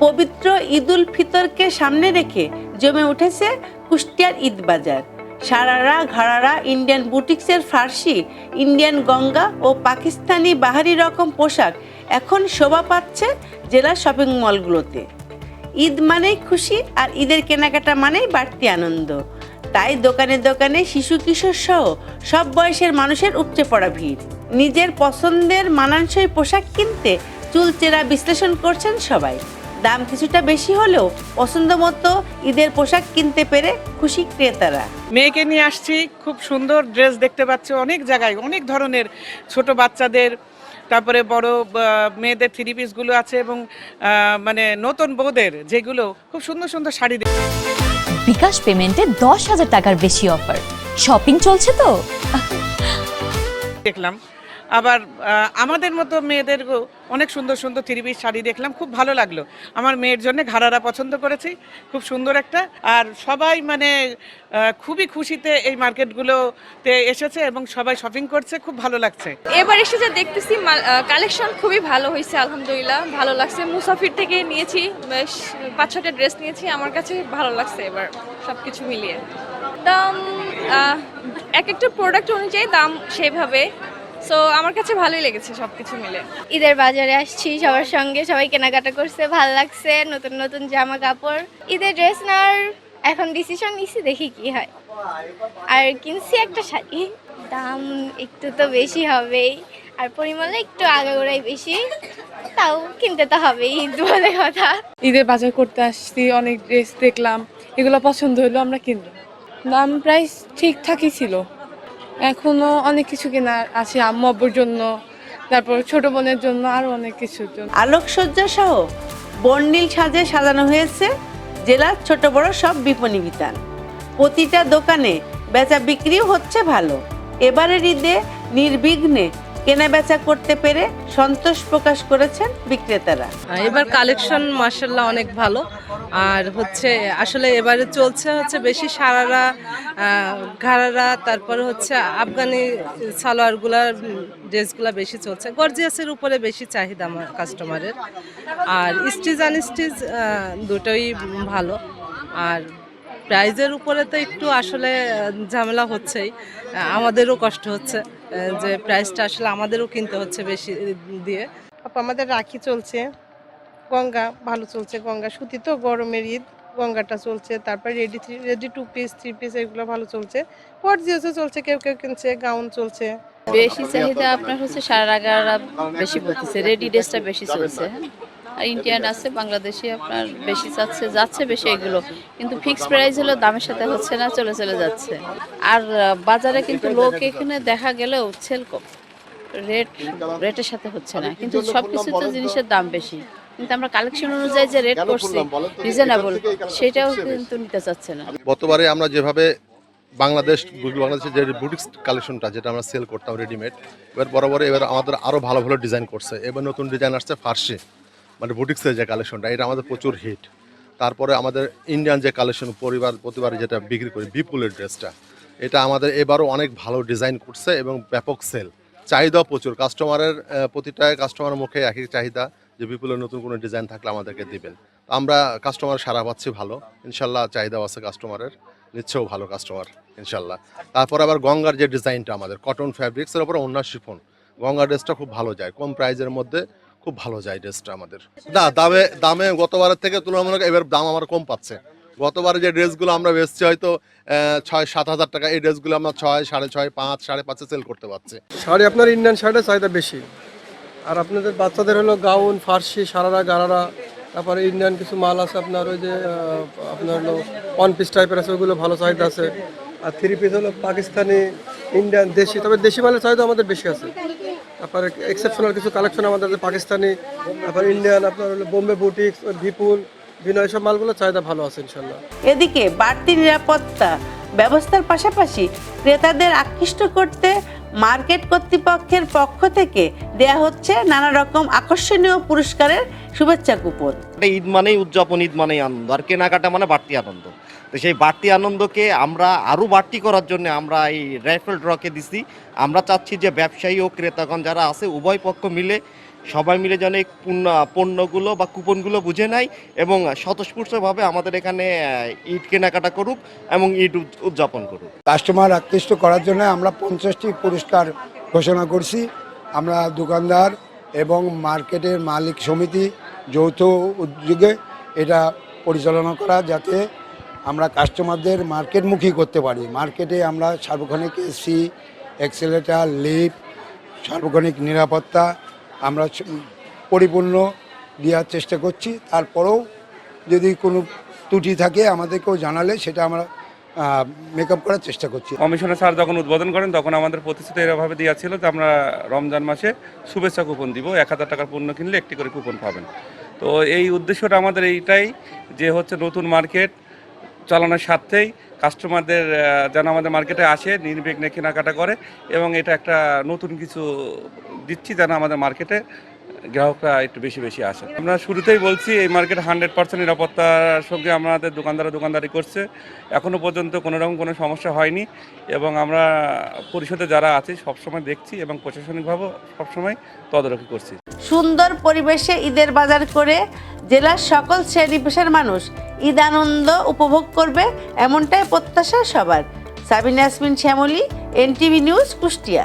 পবিত্র ঈদুল ফিতরকে সামনে রেখে জমে উঠেছে কুষ্টিয়ার ঈদ বাজার। সারারা ঘাড়ারা ইন্ডিয়ান বুটিক্সের ফার্সি, ইন্ডিয়ান গঙ্গা ও পাকিস্তানি বাহারি রকম পোশাক এখন শোভা পাচ্ছে জেলার শপিং মলগুলোতে। ঈদ মানেই খুশি, আর ঈদের কেনাকাটা মানেই বাড়তি আনন্দ। তাই দোকানে দোকানে শিশু কিশোর সহ সব বয়সের মানুষের উপচে পড়া ভিড়। নিজের পছন্দের মানানসই পোশাক কিনতে চুলচেরা বিশ্লেষণ করছেন সবাই। দাম কিছুটা বেশি হলেও পছন্দ মতো ঈদের পোশাক কিনতে পেরে খুশি ক্রেতারা। মেয়েকে নিয়ে আসছি, খুব সুন্দর ড্রেস দেখতে পাচ্ছি অনেক জায়গায়, অনেক ধরনের ছোট বাচ্চাদের, তারপরে বড় মেয়েদের থ্রি পিসগুলো আছে এবং মানে নতুন বউদের যেগুলো খুব সুন্দর সুন্দর শাড়ি বিকাশ পেমেন্টে 10,000 টাকার বেশি অফার। শপিং চলছে তো দেখলাম। আবার আমাদের মতো মেয়েদেরও অনেক সুন্দর সুন্দর থ্রি পিস শাড়ি দেখলাম, খুব ভালো লাগলো। আমার মেয়ের জন্য ঘাড়ারা পছন্দ করেছি, খুব সুন্দর একটা। আর সবাই মানে খুবই খুশিতে এই মার্কেটগুলোতে এসেছে এবং সবাই শপিং করছে, খুব ভালো লাগছে। এবার এসে যা দেখতেছি কালেকশন খুবই ভালো হয়েছে, আলহামদুলিল্লাহ ভালো লাগছে। মুসাফির থেকে নিয়েছি বেশ 5-6টা ড্রেস নিয়েছি, আমার কাছে ভালো লাগছে এবার সবকিছু মিলিয়ে। দাম এক একটা প্রোডাক্ট অনুযায়ী দাম সেভাবে, সো আমার কাছে ভালোই লেগেছে সবকিছু মিলে। ঈদের বাজারে আসছি সবার সঙ্গে, সবাই কেনাকাটা করছে, ভালো লাগছে। নতুন নতুন জামা কাপড়, ঈদের ড্রেস নেওয়ার এখন ডিসিশন নিছি, দেখি কি হয়। আর কিনছি একটা শাড়ি, দাম একটু তো বেশি হবেই, আর পরিমাণে একটু আগাগোড়াই বেশি, তাও কিনতে তো হবেই, ঈদ বলে কথা। ঈদের বাজার করতে আসছি, অনেক ড্রেস দেখলাম, এগুলো পছন্দ হলো, আমরা কিনলাম। দাম প্রাইস ঠিকঠাকই ছিল। এখনো অনেক কিছু কেনার আছে, আম্মু আব্বুর জন্য, তারপর ছোট বোনের জন্য, আরো অনেক কিছুর জন্য। আলোকসজ্জা সহ বর্ণিল সাজে সাজানো হয়েছে জেলার ছোট বড় সব বিপণী বিতান। প্রতিটা দোকানে বেচা বিক্রিও হচ্ছে ভালো। এবারের ঈদে নির্বিঘ্নে কেনা বেচা করতে পেরে সন্তোষ প্রকাশ করেছেন বিক্রেতারা। এবার কালেকশন মাশাআল্লাহ অনেক ভালো। আর হচ্ছে আসলে এবারে চলছে হচ্ছে বেশি সারারা, ঘাড়ারা, তারপরে হচ্ছে আফগানি সালোয়ারগুলার ড্রেসগুলা বেশি চলছে। গর্জিয়াসের উপরে বেশি চাহিদা আমার কাস্টমারের। আর স্টিচ আনস্টিচ দুটোই ভালো। আর প্রাইজের উপরে তো একটু আসলে ঝামেলা হচ্ছেই, আমাদেরও কষ্ট হচ্ছে যে প্রাইসটা আসলে আমাদেরও কিনতে হচ্ছে বেশি দিয়ে। আমাদের রাখি চলছে, গঙ্গা ভালো চলছে। গঙ্গা সুতি তো, গরমের ঈদ, গঙ্গাটা চলছে। তারপর রেডি 2 পিস 3 পিস এগুলো ভালো চলছে। গর্জিয়াসও চলছে, কেউ কেউ কিনছে, গাউন চলছে। বেশি চাহিদা আপনার হচ্ছে সারা গাড়া বেশি বলতেছে, রেডি ড্রেসটা বেশি চলছে। আর ইন্ডিয়ান আছে, বাংলাদেশি আপনার বেশি যাচ্ছে বেশি এগুলো, কিন্তু ফিক্সড প্রাইস হলো দামের সাথে হচ্ছে না, চলে চলে যাচ্ছে। আর বাজারে কিন্তু লোক এখানে দেখা গেলেও সেল কম, রেটের সাথে হচ্ছে না, কিন্তু সবকিছু তো জিনিসের দাম বেশি। কিন্তু আমরা কালেকশন অনুযায়ী যে রেট করছি রিজনেবল, সেটাও কিন্তু নিতে চাচ্ছে না। গতবারে আমরা যেভাবে বাংলাদেশের যে বুটিক্স কালেকশনটা যেটা আমরা সেল করতাম রেডিমেড, এবার বরাবর এবার আমাদের আরও ভালো ভালো ডিজাইন করছে। এবার নতুন ডিজাইন আসছে ফার্সি, মানে বুটিক্সের যে কালেকশনটা, এটা আমাদের প্রচুর হিট। তারপরে আমাদের ইন্ডিয়ান যে কালেকশন প্রতিবারে যেটা বিক্রি করি বিপুলের ড্রেসটা, এটা আমাদের এবারও অনেক ভালো ডিজাইন করছে এবং ব্যাপক সেল। চাহিদাও প্রচুর, কাস্টমারের প্রতিটা কাস্টমারের মুখে একই চাহিদা যে বিপুলের নতুন কোনো ডিজাইন থাকলে আমাদেরকে দিবেন। আমরা কাস্টমার সারা পাচ্ছি ভালো, ইনশাল্লাহ চাহিদাও আছে কাস্টমারের, নিচ্ছেও ভালো কাস্টমার ইনশাল্লাহ। তারপর আবার গঙ্গার যে ডিজাইনটা আমাদের কটন ফ্যাব্রিক্সের উপরে অন্য শিফন, গঙ্গার ড্রেসটা খুব ভালো যায়, কম প্রাইজের মধ্যে খুব ভালো যায় ড্রেসটা আমাদের। দামে গতবারের থেকে তুলনামূলক এবার দাম আমার কম পাচ্ছে। গতবারে যে ড্রেসগুলো আমরা বেচছি হয়তো 6-7 হাজার টাকা, এই ড্রেসগুলো আমরা 6, 6.5, 5, 5.5 সেল করতে পারছি। শাড়ি আপনার ইন্ডিয়ান শাড়ির চাহিদা বেশি। আর আপনাদের বাচ্চাদের হলো গাউন, ফার্সি, সারারা, গারারা, তারপরে ইন্ডিয়ান কিছু মাল আছে আপনার, ওই যে আপনার হলো 1 পিস টাইপের আছে, ওইগুলো ভালো চাহিদা আছে। আর 3 পিস হলো পাকিস্তানি, ইন্ডিয়ান, দেশি। তবে দেশি মালের চাহিদা আমাদের বেশি আছে। তারপরে এক্সেপশনাল কিছু কালেকশন আমাদের পাকিস্তানি, তারপর ইন্ডিয়ান, আপনার হলো বোম্বে বুটিক্স, বিপুল, বিনয়, সব মালগুলো চাহিদা ভালো আছে ইনশাল্লাহ। এদিকে বাড়তি নিরাপত্তা ব্যবস্থার পাশাপাশি ক্রেতাদের আকৃষ্ট করতে মার্কেট কর্তৃপক্ষের পক্ষ থেকে দেয়া হচ্ছে নানা রকম আকর্ষণীয় পুরস্কারের শুভেচ্ছা কুপন। ঈদ মানেই উদযাপন, ঈদ মানেই আনন্দ, আর কেনাকাটা মানে বাড়তি আনন্দ। তো সেই বাড়তি আনন্দকে আমরা আরও বাড়তি করার জন্য আমরা এই রাইফেল ড্রকে দিছি। আমরা চাচ্ছি যে ব্যবসায়ী ও ক্রেতাগণ যারা আছে উভয় পক্ষ মিলে সবাই মিলে যেন এই পণ্যগুলো বা কুপনগুলো বুঝে নেয় এবং স্বতঃস্ফূর্তভাবে আমাদের এখানে ঈদ কেনাকাটা করুক এবং ঈদ উদযাপন করুক। কাস্টমার আকৃষ্ট করার জন্য আমরা 50টি পুরস্কার ঘোষণা করছি। আমরা দোকানদার এবং মার্কেটের মালিক সমিতি যৌথ উদ্যোগে এটা পরিচালনা করা, যাতে আমরা কাস্টমারদের মার্কেটমুখী করতে পারি। মার্কেটে আমরা সার্বক্ষণিক এসি, অ্যাক্সেলেটার, লিফট, সার্বক্ষণিক নিরাপত্তা আমরা পরিপূর্ণ দেওয়ার চেষ্টা করছি। তারপরেও যদি কোনো ত্রুটি থাকে আমাদেরকেও জানালে সেটা আমরা মেকআপ করার চেষ্টা করছি। কমিশনার স্যার যখন উদ্বোধন করেন তখন আমাদের প্রতিশ্রুতি এভাবে দেওয়া ছিল যে আমরা রমজান মাসে শুভেচ্ছা কুপন দিব, 1000 টাকার পণ্য কিনলে একটি করে কুপন পাবেন। তো এই উদ্দেশ্যটা আমাদের এইটাই যে হচ্ছে নতুন মার্কেট চালানোর স্বার্থেই কাস্টমারদের যেন আমাদের মার্কেটে আসে, নির্বিঘ্নে কেনাকাটা করে এবং এটা একটা নতুন কিছু দিচ্ছি যেন আমাদের মার্কেটে গ্রাহকরা একটু বেশি বেশি আসে। আমরা শুরুতেই বলছি এই মার্কেটে 100% নিরাপত্তার সঙ্গে আমাদের দোকানদারি করছে। এখনও পর্যন্ত কোনোরকম কোনো সমস্যা হয়নি এবং আমরা পরিষদে যারা আছি সবসময় দেখছি এবং প্রশাসনিকভাবেও সবসময় তদারকি করছি। সুন্দর পরিবেশে ঈদের বাজার করে জেলার সকল শ্রেণী পেশার মানুষ ঈদ আনন্দ উপভোগ করবে, এমনটাই প্রত্যাশা সবার। Sabina Yasmin Shyamoli, NTV news, Kushtia.